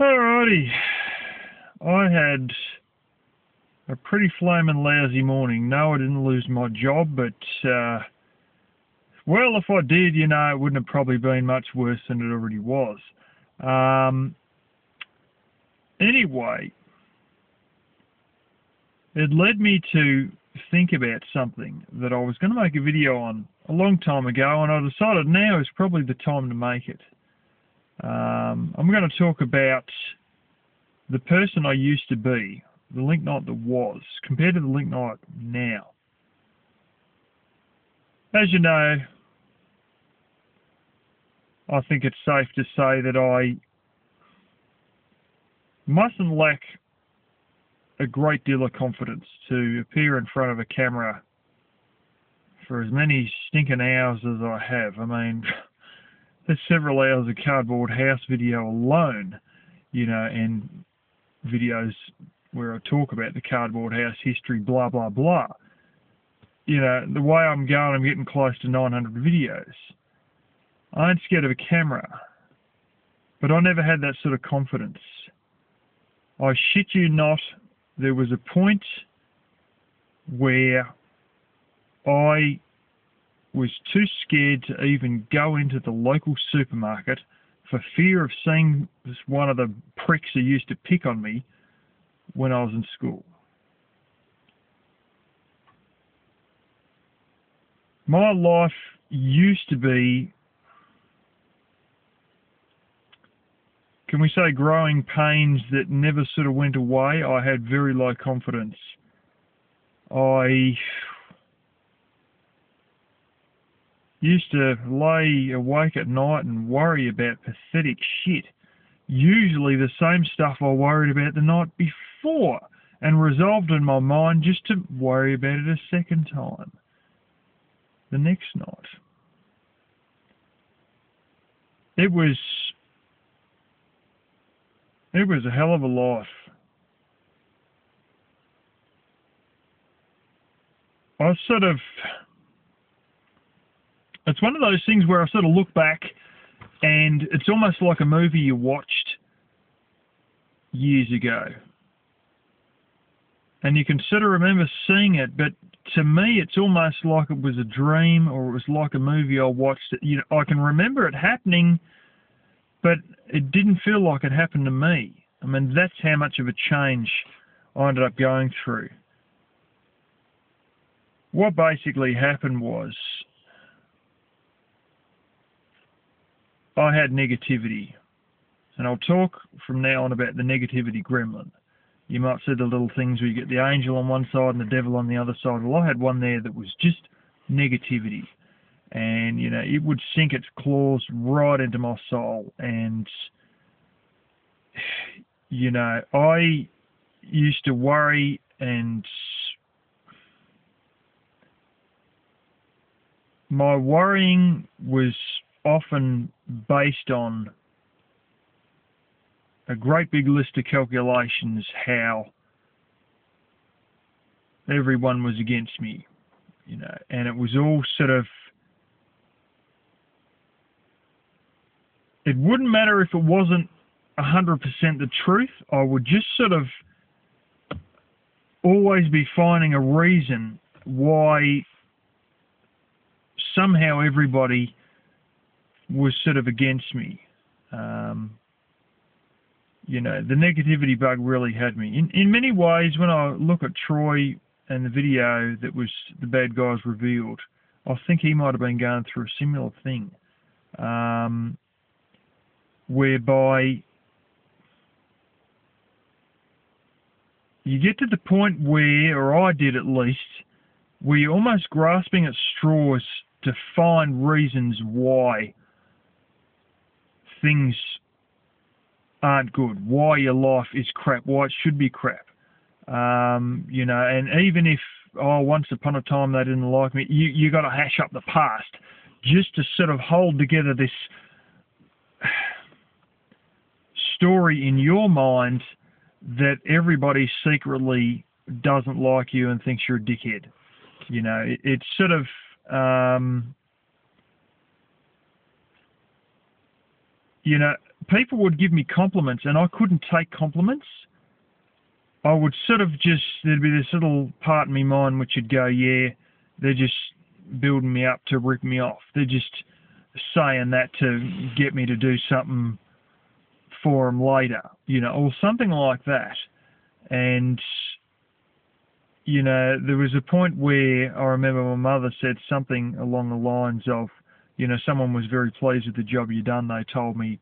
Alrighty, I had a pretty flaming lousy morning. No, I didn't lose my job, but, well, if I did, it wouldn't have probably been much worse than it already was. Anyway, it led me to think about something that I was going to make a video on a long time ago, and I decided now is probably the time to make it. I'm going to talk about the person I used to be, the Link Knight that was, compared to the Link Knight now. As you know, I think it's safe to say that I mustn't lack a great deal of confidence to appear in front of a camera for as many stinking hours as I have. I mean, there's several hours of cardboard house video alone, and videos where I talk about the cardboard house history, blah, blah, blah. The way I'm going, I'm getting close to 900 videos. I ain't scared of a camera, but I never had that sort of confidence. I shit you not, there was a point where I was too scared to even go into the local supermarket for fear of seeing one of the pricks who used to pick on me when I was in school. My life used to be, can we say, growing pains that never sort of went away. I had very low confidence. I used to lay awake at night and worry about pathetic shit. Usually the same stuff I worried about the night before, and resolved in my mind just to worry about it a second time the next night. It was a hell of a life. It's one of those things where I sort of look back and it's almost like a movie you watched years ago. And you can sort of remember seeing it, but to me it's almost like it was a dream, or it was like a movie I watched. I can remember it happening, but it didn't feel like it happened to me. I mean, that's how much of a change I ended up going through. What basically happened was I had negativity. And I'll talk from now on about the negativity gremlin. You might see the little things where you get the angel on one side and the devil on the other side. Well, I had one there that was just negativity. And, it would sink its claws right into my soul. And, I used to worry, and my worrying was often based on a great big list of calculations, how everyone was against me, and it was all sort of, it wouldn't matter if it wasn't 100% the truth. I would just sort of always be finding a reason why somehow everybody was sort of against me. The negativity bug really had me. In many ways, when I look at Troy and the video that was the bad guys revealed, I think he might have been going through a similar thing, whereby you get to the point where, or I did at least, where you're almost grasping at straws to find reasons why things aren't good, why your life is crap, why it should be crap. And even if, once upon a time they didn't like me, you got to hash up the past just to sort of hold together this story in your mind that everybody secretly doesn't like you and thinks you're a dickhead. It's sort of, people would give me compliments and I couldn't take compliments. I would sort of there'd be this little part in my mind which would go, yeah, they're just building me up to rip me off. They're just saying that to get me to do something for them later, or something like that. And, there was a point where I remember my mother said something along the lines of, someone was very pleased with the job you done. They told me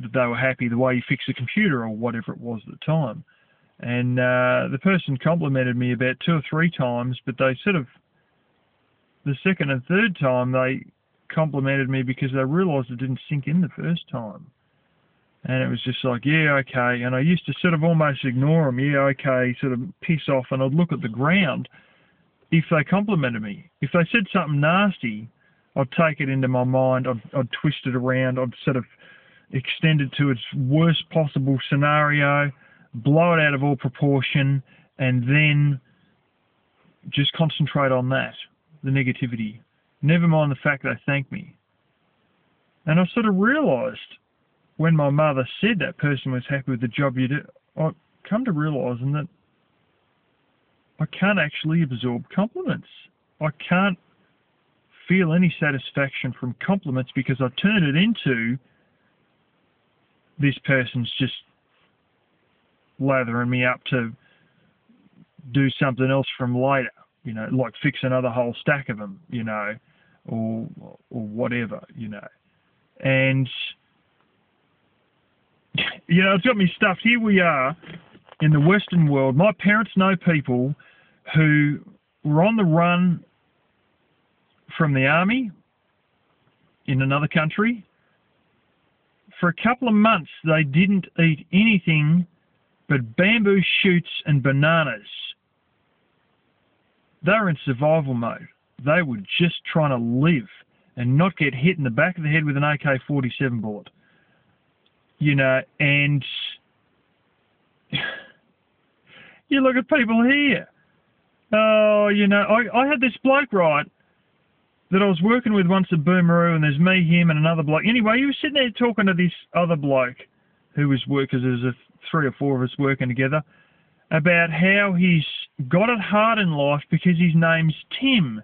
that they were happy the way you fixed the computer or whatever it was at the time. And the person complimented me about 2 or 3 times, but they sort of, the second and third time, they complimented me because they realised it didn't sink in the first time. And it was just like, yeah, okay. And I used to sort of almost ignore them, yeah, okay, sort of piss off, and I'd look at the ground if they complimented me. If they said something nasty, I'd take it into my mind, I'd twist it around, I'd sort of extend it to its worst possible scenario, blow it out of all proportion, and then just concentrate on that, the negativity. Never mind the fact they thanked me. And I sort of realised when my mother said that person was happy with the job you did, I come to realising that I can't actually absorb compliments. I can't feel any satisfaction from compliments because I turn it into this person's just lathering me up to do something else from later, like fix another whole stack of them, or whatever, And, it's got me stuffed. Here we are in the Western world. My parents know people who were on the run from the army in another country. For a couple of months, they didn't eat anything but bamboo shoots and bananas. They were in survival mode. They were just trying to live and not get hit in the back of the head with an AK-47 bullet. And you look at people here. Oh, I had this bloke, right, that I was working with once at Boomeroo, and there's me, him, and another bloke. Anyway, he was sitting there talking to this other bloke who was working, because there's 3 or 4 of us working together, about how he's got it hard in life because his name's Tim.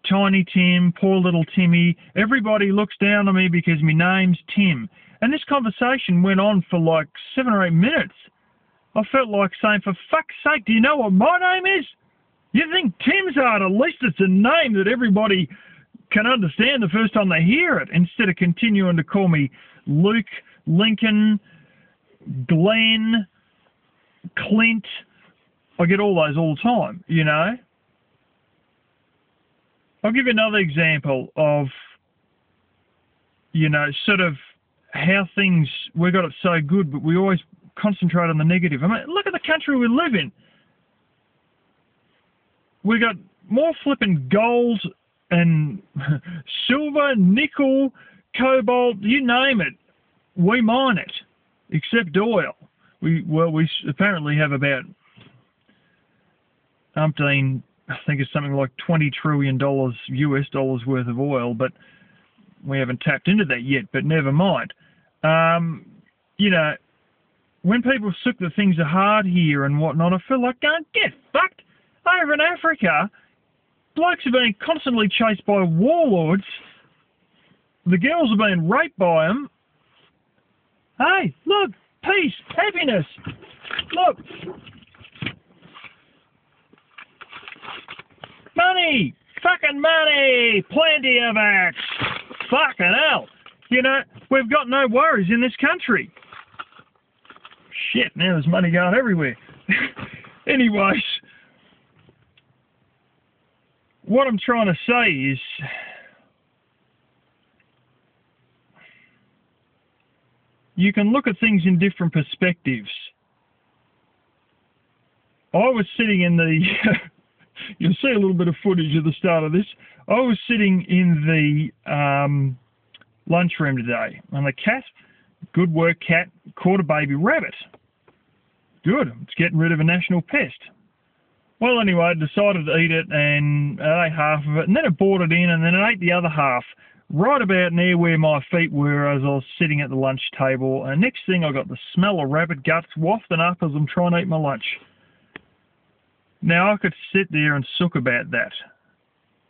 Tiny Tim, poor little Timmy. Everybody looks down on me because my name's Tim. And this conversation went on for like 7 or 8 minutes. I felt like saying, for fuck's sake, do you know what my name is? You think Tim's hard? At least it's a name that everybody can understand the first time they hear it, instead of continuing to call me Luke, Lincoln, Glenn, Clint. I get all those all the time, I'll give you another example of, sort of how we got it so good, but we always concentrate on the negative. I mean, look at the country we live in. We got more flipping gold and silver, nickel, cobalt, you name it. We mine it, except oil. We apparently have about I think it's something like $20 trillion US dollars worth of oil, but we haven't tapped into that yet, but never mind. When people suck that things are hard here and whatnot, I feel like going, get fucked. Over in Africa, blokes are being constantly chased by warlords. The girls are being raped by them. Hey, look, peace, happiness. Look. Money, fucking money, plenty of it. Fucking hell. We've got no worries in this country. Shit, now there's money going everywhere. Anyways, what I'm trying to say is, you can look at things in different perspectives. I was sitting in the... You'll see a little bit of footage at the start of this. I was sitting in the lunchroom today, and the cat, good work cat, caught a baby rabbit. Good, it's getting rid of a national pest. Well, anyway, I decided to eat it, and I ate half of it, and then it brought it in, and then it ate the other half right about near where my feet were as I was sitting at the lunch table, and next thing I got the smell of rabbit guts wafting up as I'm trying to eat my lunch. Now, I could sit there and sook about that.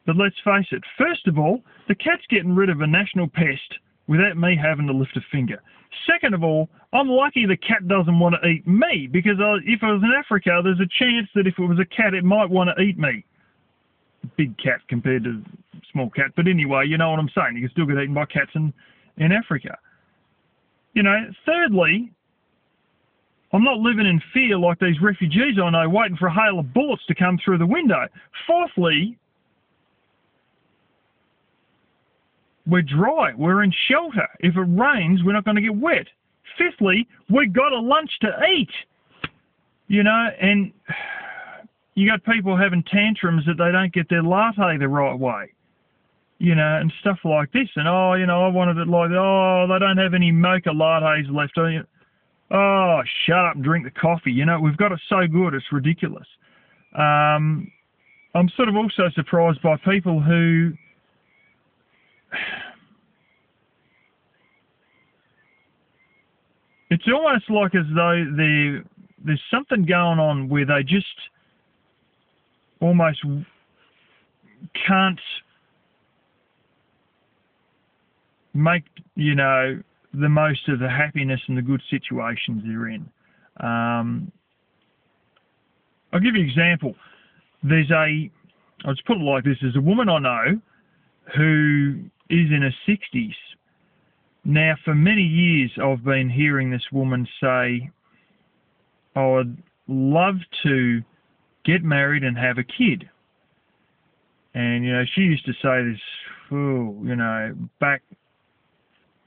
But let's face it, first of all, the cat's getting rid of a national pest without me having to lift a finger. Second of all, I'm lucky the cat doesn't want to eat me, because if I was in Africa, there's a chance that if it was a cat, it might want to eat me. Big cat compared to small cat. But anyway, you know what I'm saying. You can still get eaten by cats in Africa. You know, thirdly, I'm not living in fear like these refugees I know waiting for a hail of bullets to come through the window. Fourthly, we're dry. We're in shelter. If it rains, we're not going to get wet. Fifthly, we've got a lunch to eat. You know, and you got people having tantrums that they don't get their latte the right way. You know, and stuff like this. And, oh, you know, I wanted it like, oh, they don't have any mocha lattes left. Oh, shut up and drink the coffee. You know, we've got it so good, it's ridiculous. I'm sort of also surprised by people who it's almost like as though there's something going on where they just almost can't make, you know, the most of the happiness and the good situations they're in. I'll give you an example. I'll just put it like this. There's a woman I know who is in her 60s. Now, for many years, I've been hearing this woman say, I would love to get married and have a kid. And, you know, she used to say this, you know, back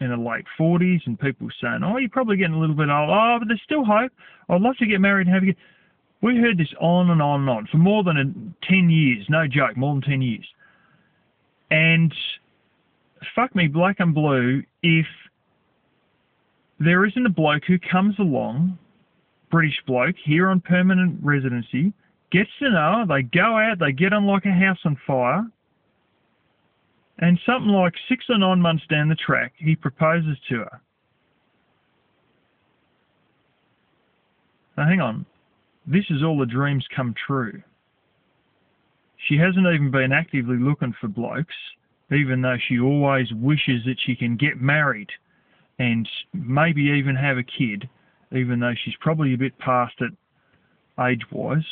in the late 40s, and people were saying, oh, you're probably getting a little bit old. Oh, but there's still hope. I'd love to get married and have a kid. We heard this on and on and on for more than 10 years. No joke, more than 10 years. And fuck me black and blue if there isn't a bloke who comes along, British bloke, here on permanent residency, gets to know her, they go out, they get on like a house on fire, and something like 6 or 9 months down the track, he proposes to her. Now hang on, this is all the dreams come true. She hasn't even been actively looking for blokes, even though she always wishes that she can get married and maybe even have a kid, even though she's probably a bit past it age-wise.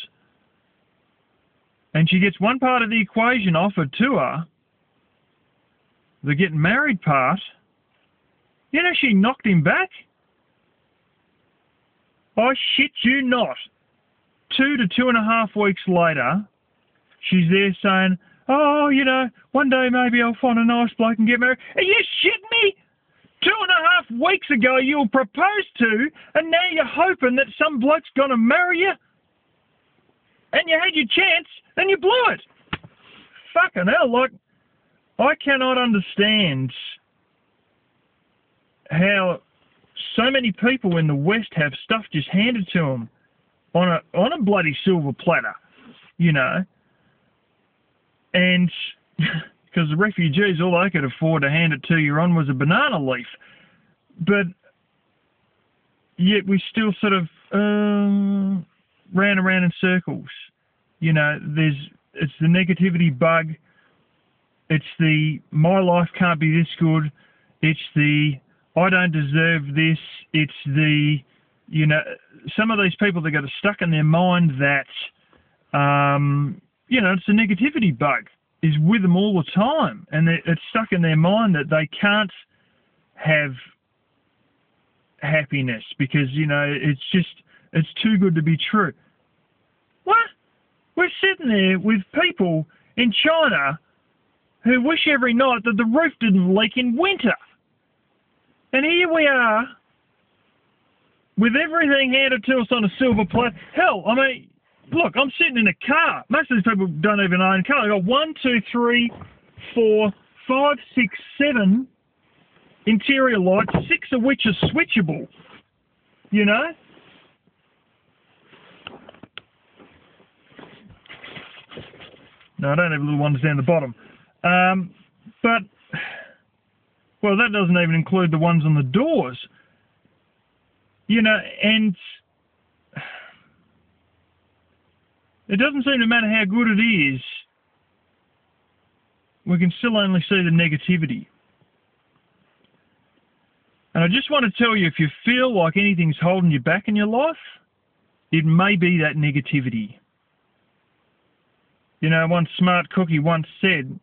And she gets one part of the equation offered to her, the getting married part. You know, she knocked him back. I shit you not. 2 to 2.5 weeks later, she's there saying, oh, you know, one day maybe I'll find a nice bloke and get married. Are you shitting me? 2.5 weeks ago you were proposed to, and now you're hoping that some bloke's going to marry you? And you had your chance, and you blew it. Fucking hell, like, I cannot understand how so many people in the West have stuff just handed to them on a bloody silver platter, you know. And because the refugees, all they could afford to hand it to you on was a banana leaf. But yet we still sort of ran around in circles. You know, it's the negativity bug. It's the, my life can't be this good. It's the, I don't deserve this. It's the, you know, some of these people, they got it stuck in their mind that, you know, it's the negativity bug is with them all the time. And it's stuck in their mind that they can't have happiness because, you know, it's too good to be true. What? We're sitting there with people in China who wish every night that the roof didn't leak in winter. And here we are with everything handed to us on a silver plate. Hell, I mean, look, I'm sitting in a car. Most of these people don't even own a car. They've got 1, 2, 3, 4, 5, 6, 7 interior lights, 6 of which are switchable, you know? No, I don't have little ones down the bottom. But Well, that doesn't even include the ones on the doors. You know, and it doesn't seem to matter how good it is, we can still only see the negativity. And I just want to tell you, if you feel like anything's holding you back in your life, it may be that negativity. You know, one smart cookie once said,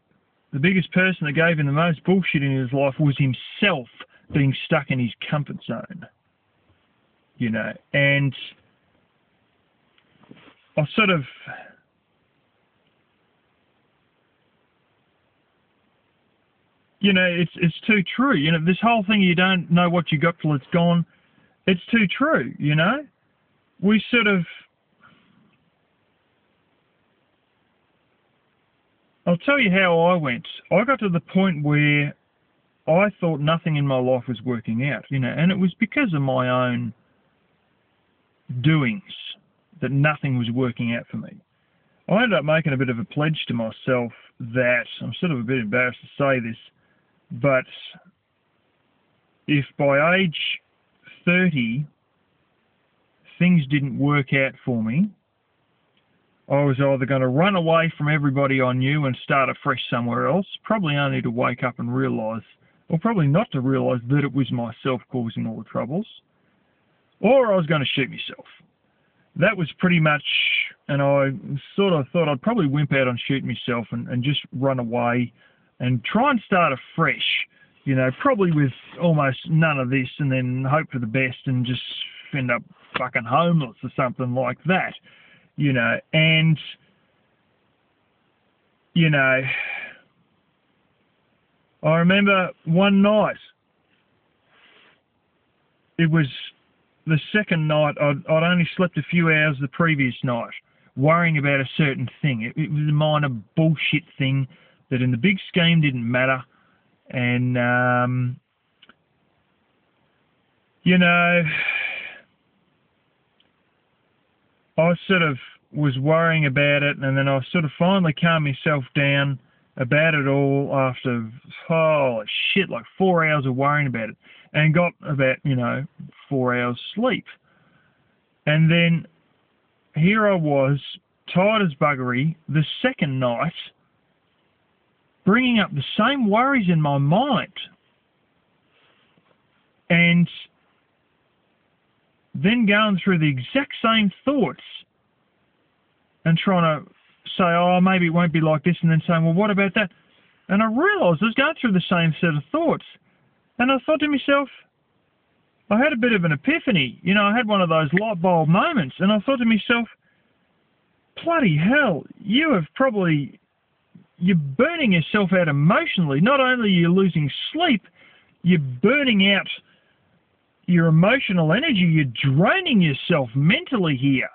the biggest person that gave him the most bullshit in his life was himself being stuck in his comfort zone. You know, and I sort of... You know, it's too true. You know, this whole thing, you don't know what you got till it's gone, it's too true, you know? We sort of... I'll tell you how I went. I got to the point where I thought nothing in my life was working out, you know, and it was because of my own doings that nothing was working out for me. I ended up making a bit of a pledge to myself that, I'm sort of a bit embarrassed to say this, but if by age 30 things didn't work out for me, I was either going to run away from everybody I knew and start afresh somewhere else, probably only to wake up and realise, or probably not to realise that it was myself causing all the troubles, or I was going to shoot myself. That was pretty much, and I sort of thought I'd probably wimp out on shooting myself and just run away and try and start afresh, you know, probably with almost none of this, and then hope for the best and just end up fucking homeless or something like that, you know. And, you know, I remember one night, it was the second night, I'd only slept a few hours the previous night, worrying about a certain thing. It was a minor bullshit thing that in the big scheme didn't matter. And, you know, I sort of was worrying about it, and then I sort of finally calmed myself down about it all after, oh shit, like 4 hours of worrying about it, and got about, you know, 4 hours sleep. And then here I was, tired as buggery, the second night, bringing up the same worries in my mind, and then going through the exact same thoughts and trying to say, oh, maybe it won't be like this, and then saying, well, what about that? And I realised I was going through the same set of thoughts. And I thought to myself, I had a bit of an epiphany. You know, I had one of those light bulb moments, and I thought to myself, bloody hell, you're burning yourself out emotionally. Not only are you losing sleep, you're burning out your emotional energy. You're draining yourself mentally here.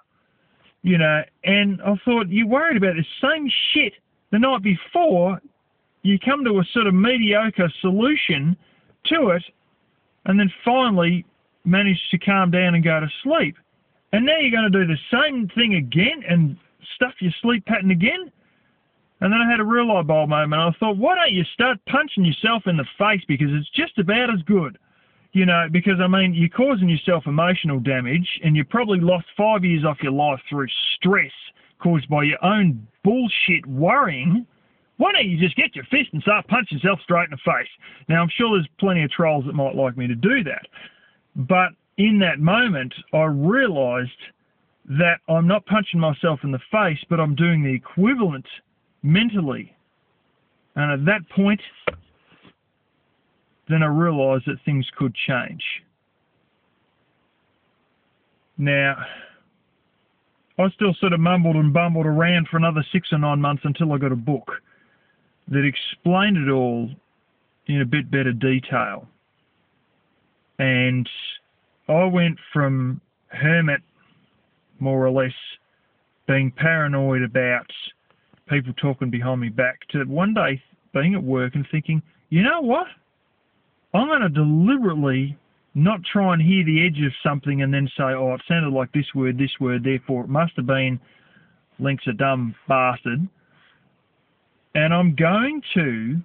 You know, and I thought, you worried about the same shit the night before, you come to a sort of mediocre solution to it, and then finally manage to calm down and go to sleep. And now you're going to do the same thing again and stuff your sleep pattern again? And then I had a real light bulb moment. I thought, why don't you start punching yourself in the face, because it's just about as good. You know, because, I mean, you're causing yourself emotional damage, and you probably lost 5 years off your life through stress caused by your own bullshit worrying. Why don't you just get your fist and start punching yourself straight in the face? Now, I'm sure there's plenty of trolls that might like me to do that. But in that moment, I realised that I'm not punching myself in the face, but I'm doing the equivalent mentally. And at that point, then I realised that things could change. Now, I still sort of mumbled and bumbled around for another 6 or 9 months until I got a book that explained it all in a bit better detail. And I went from hermit, more or less, being paranoid about people talking behind me back, to one day being at work and thinking, you know what? I'm going to deliberately not try and hear the edge of something and then say, oh, it sounded like this word, therefore it must have been Link's a dumb bastard. And I'm going to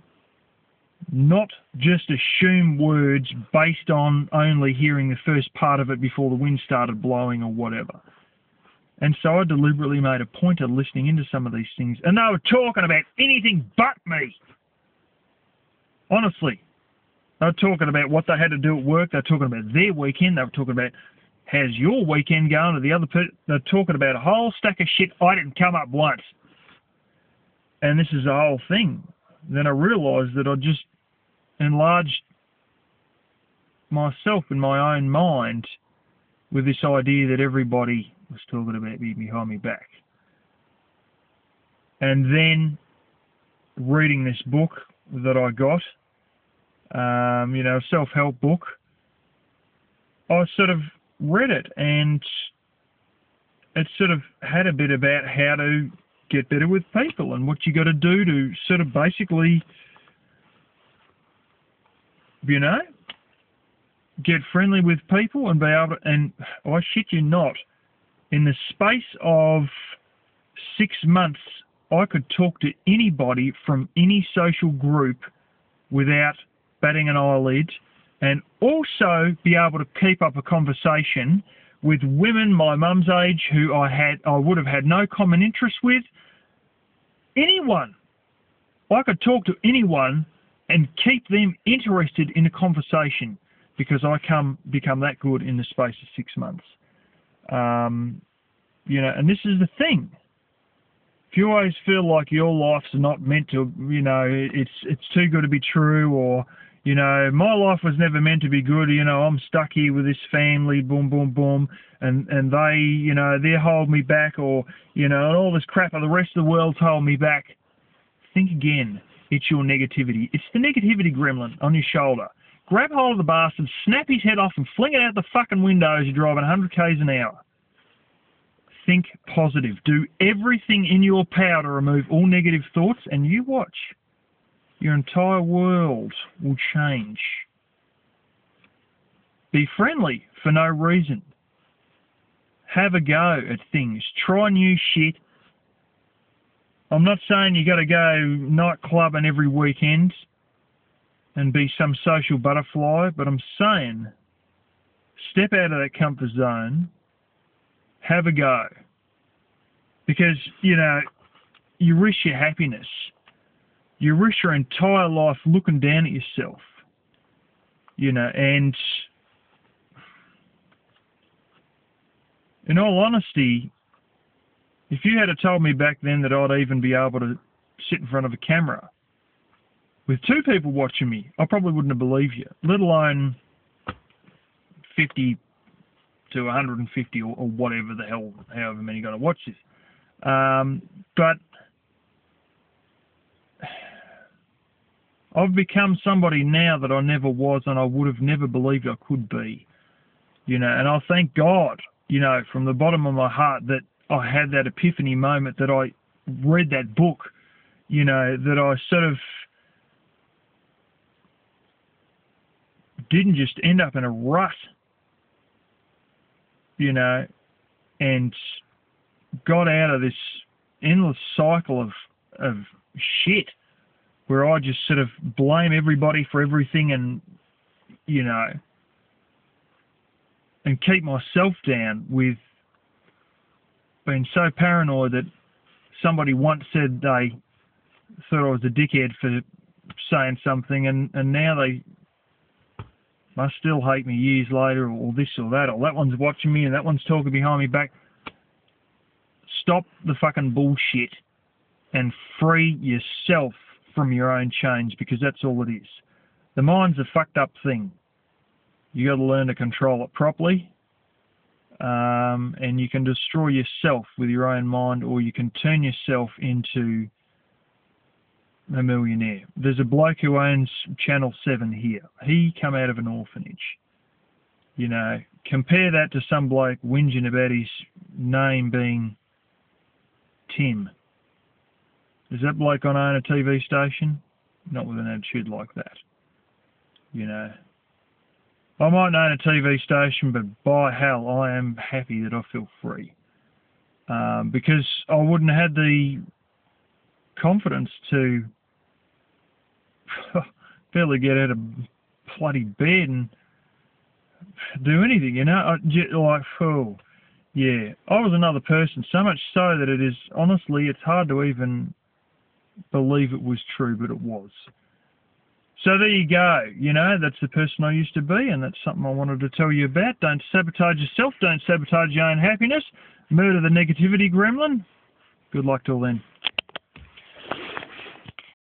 not just assume words based on only hearing the first part of it before the wind started blowing or whatever. And so I deliberately made a point of listening into some of these things, and they were talking about anything but me. Honestly. They were talking about what they had to do at work. They were talking about their weekend. They were talking about how's your weekend going to the other person. They were talking about a whole stack of shit I didn't come up once. And this is the whole thing. Then I realised that I just enlarged myself in my own mind with this idea that everybody was talking about me behind my back. And then reading this book that I got, self-help book, I sort of read it, and it sort of had a bit about how to get better with people and what you got to do to sort of basically, get friendly with people and be able to, and I shit you not, in the space of 6 months, I could talk to anybody from any social group without batting an eyelid, and also be able to keep up a conversation with women my mum's age who I would have had no common interest with. Anyone. I could talk to anyone and keep them interested in a conversation because I become that good in the space of 6 months. And this is the thing. If you always feel like your life's not meant to, it's too good to be true, or, my life was never meant to be good, I'm stuck here with this family, boom, boom, boom, and they, they hold me back, or, and all this crap of the rest of the world's holding me back. Think again. It's your negativity. It's the negativity gremlin on your shoulder. Grab hold of the bastard, snap his head off, and fling it out the fucking window as you're driving 100 k's an hour. Think positive. Do everything in your power to remove all negative thoughts, and you watch. Your entire world will change. Be friendly for no reason. Have a go at things. Try new shit. I'm not saying you got to go night clubbing every weekend and be some social butterfly, but I'm saying step out of that comfort zone. Have a go. Because, you risk your happiness. You risk your entire life looking down at yourself. And in all honesty, if you had told me back then that I'd even be able to sit in front of a camera with 2 people watching me, I probably wouldn't have believed you, let alone 50 to 150 or whatever the hell, however many got to watch this. But I've become somebody now that I never was, and I would have never believed I could be. And I thank God, from the bottom of my heart that I had that epiphany moment, that I read that book, that I sort of didn't just end up in a rut, and got out of this endless cycle of shit where I just sort of blame everybody for everything and keep myself down with being so paranoid that somebody once said they thought I was a dickhead for saying something, and now they must still hate me years later, or this or that, or that one's watching me and that one's talking behind me back. Stop the fucking bullshit and free yourself from your own change, because that's all it is. The mind's a fucked up thing. You got to learn to control it properly, and you can destroy yourself with your own mind, or you can turn yourself into a millionaire. There's a bloke who owns Channel 7 here. He come out of an orphanage. Compare that to some bloke whinging about his name being Tim. Does that bloke own a TV station? Not with an attitude like that. I might own a TV station, but by hell, I am happy that I feel free. Because I wouldn't have had the confidence to barely get out of bloody bed and do anything, you know. Like, oh, yeah. I was another person, so much so that it is, honestly, it's hard to even believe it was true, but it was. So there you go, you know, that's the person I used to be, and that's something I wanted to tell you about. Don't sabotage yourself, don't sabotage your own happiness, murder the negativity gremlin. Good luck till then.